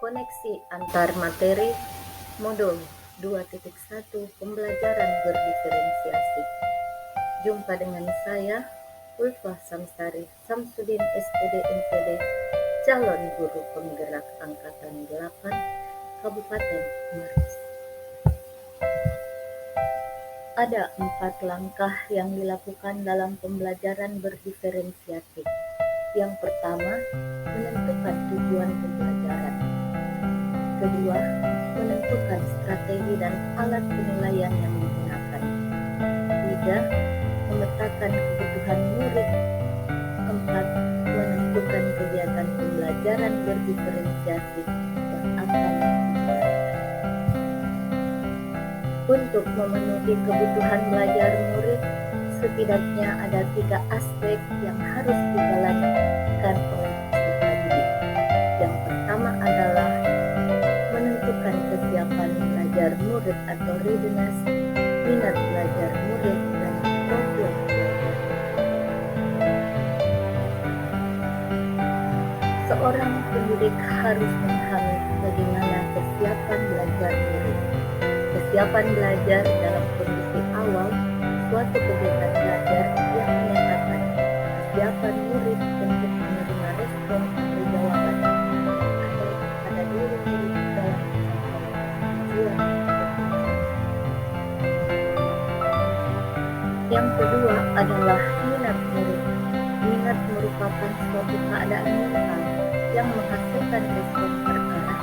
Koneksi antar materi modul 2.1 pembelajaran berdiferensiasi. Jumpa dengan saya, Ulfa Samsari Samsudin SPD MPD, calon guru penggerak angkatan 8 Kabupaten Maros. Ada 4 langkah yang dilakukan dalam pembelajaran berdiferensiasi. Yang pertama, menentukan tujuan pembelajaran. Kedua, menentukan strategi dan alat penilaian yang digunakan. Tiga, memetakan kebutuhan murid. Empat, menentukan kegiatan pembelajaran berdiferensiasi yang akan digunakan. Untuk memenuhi kebutuhan belajar murid, setidaknya ada 3 aspek yang harus dijalankan oleh peserta didik. Yang pertama adalah menentukan kesiapan belajar murid atau readiness, minat belajar murid, dan profil belajar. Seorang pendidik harus memahami bagaimana kesiapan belajar murid. Kesiapan belajar dalam kondisi awal suatu kegiatan belajar yang menyatakan kesiapan murid untuk menerima respon atau jawaban atau pada diri murid dalam mencapai tujuan. Yang kedua adalah minat murid. Minat merupakan suatu keadaan mental yang menghasilkan respon terarah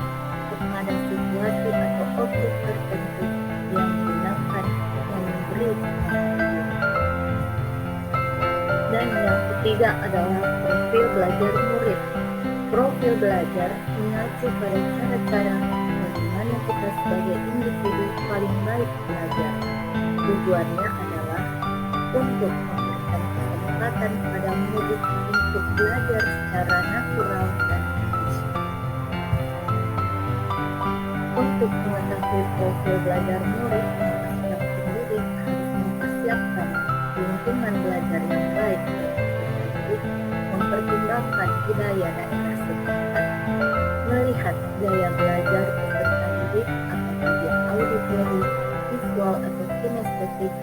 kepada situasi atau objek tertentu yang menyenangkan dan memberi perhatian. Dan yang ketiga adalah profil belajar murid. Profil belajar mengacu pada cara-cara bagaimana kita sebagai individu paling baik belajar. Tujuannya adalah untuk memberikan kesempatan pada murid untuk belajar secara natural dan efisien. Untuk mengetahui profil belajar murid, setiap pendidik harus mempersiapkan lingkungan belajar yang baik bagi peserta didik, mempertimbangkan budaya daerah setempat, melihat gaya belajar peserta didik apakah dia auditori, visual atau kinestetik,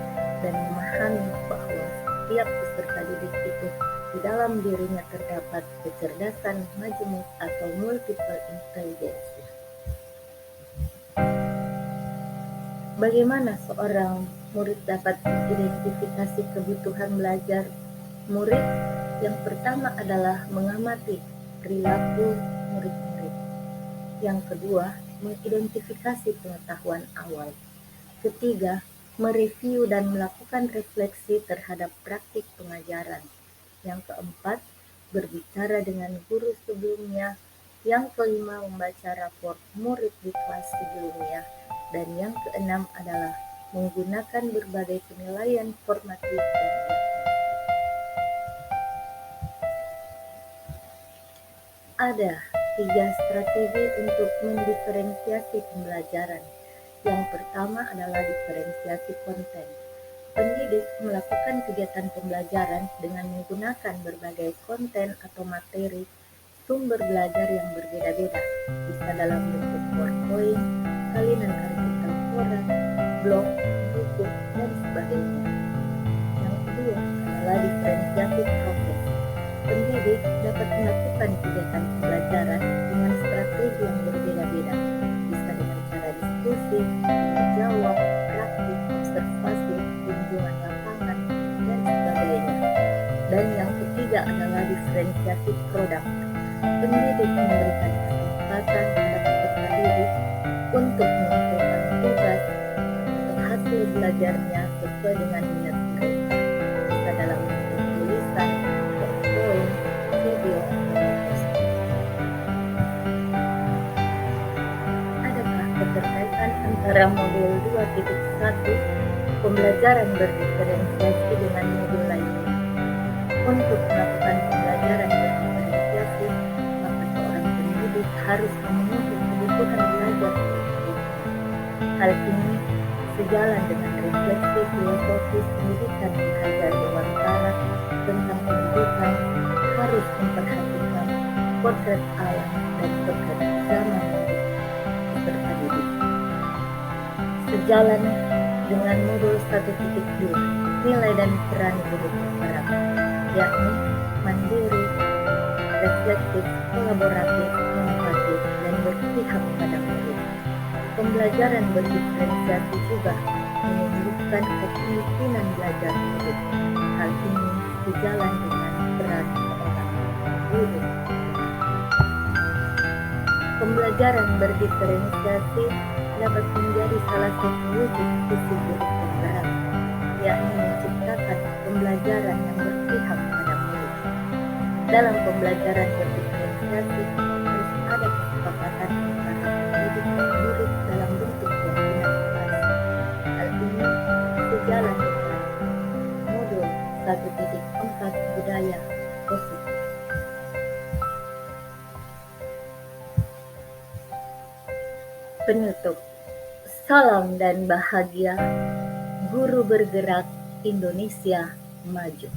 dan memahami bahwa setiap peserta didik itu di dalam dirinya terdapat kecerdasan majemuk atau multiple intelligence. Bagaimana seorang murid dapat mengidentifikasi kebutuhan belajar murid? Yang pertama adalah mengamati perilaku murid-murid. Yang kedua, mengidentifikasi pengetahuan awal. Ketiga, mereview dan melakukan refleksi terhadap praktik pengajaran. Yang keempat, berbicara dengan guru sebelumnya. Yang kelima, membaca rapor murid di kelas sebelumnya. Dan yang keenam adalah menggunakan berbagai penilaian formatif dan diagnostik. Ada 3 strategi untuk mendiferensiasi pembelajaran. Yang pertama adalah diferensiasi konten. Pendidik melakukan kegiatan pembelajaran dengan menggunakan berbagai konten atau materi sumber belajar yang berbeda-beda, bisa dalam bentuk PowerPoint, salinan artikel koran, blog, buku, dan sebagainya. Yang kedua adalah diferensiasi proses. Pendidik dapat melakukan kegiatan pembelajaran dengan strategi yang berbeda-beda, bisa dengan cara diskusi, menjawab, praktik, observasi, kunjungan lapangan, dan sebagainya. Dan yang ketiga adalah diferensiasi produk. Pendidik memberikan kesempatan pada peserta didik untuk mengumpulkan tugas atau hasil belajarnya sesuai dengan minat mereka, bisa dalam bentuk tulisan, PowerPoint, video, atau poster. Adakah keterkaitan antara modul 2.1 pembelajaran berdiferensiasi dengan modul lainnya? Untuk melakukan pembelajaran berdiferensiasi, maka seorang pendidik harus memenuhi kebutuhan belajar murid-muridnya. Hal ini sejalan dengan refleksi filosofis pendidikan Hajar Dewantara tentang pendidikan harus memperhatikan potret alam dan potret zaman. sejalan dengan modul 1.2 nilai dan peran guru penggerak, yakni mandiri, reflektif, kolaboratif, inovatif, dan berpihak pada murid. Pembelajaran berdiferensiasi juga menumbuhkan kepemimpinan belajar murid. Hal ini sejalan dengan peran seorang guru. Pembelajaran berdiferensiasi dapat menjadi salah satu wujud visi guru penggerak, yakni menciptakan pembelajaran yang berpihak pada murid. Dalam pembelajaran berdiferensiasi harus ada kesepakatan antara pendidik dan murid dalam bentuk keyakinan kelas. Hal ini sejalan dengan modul 1.4 budaya positif. Penutup. Salam dan bahagia, guru bergerak Indonesia maju.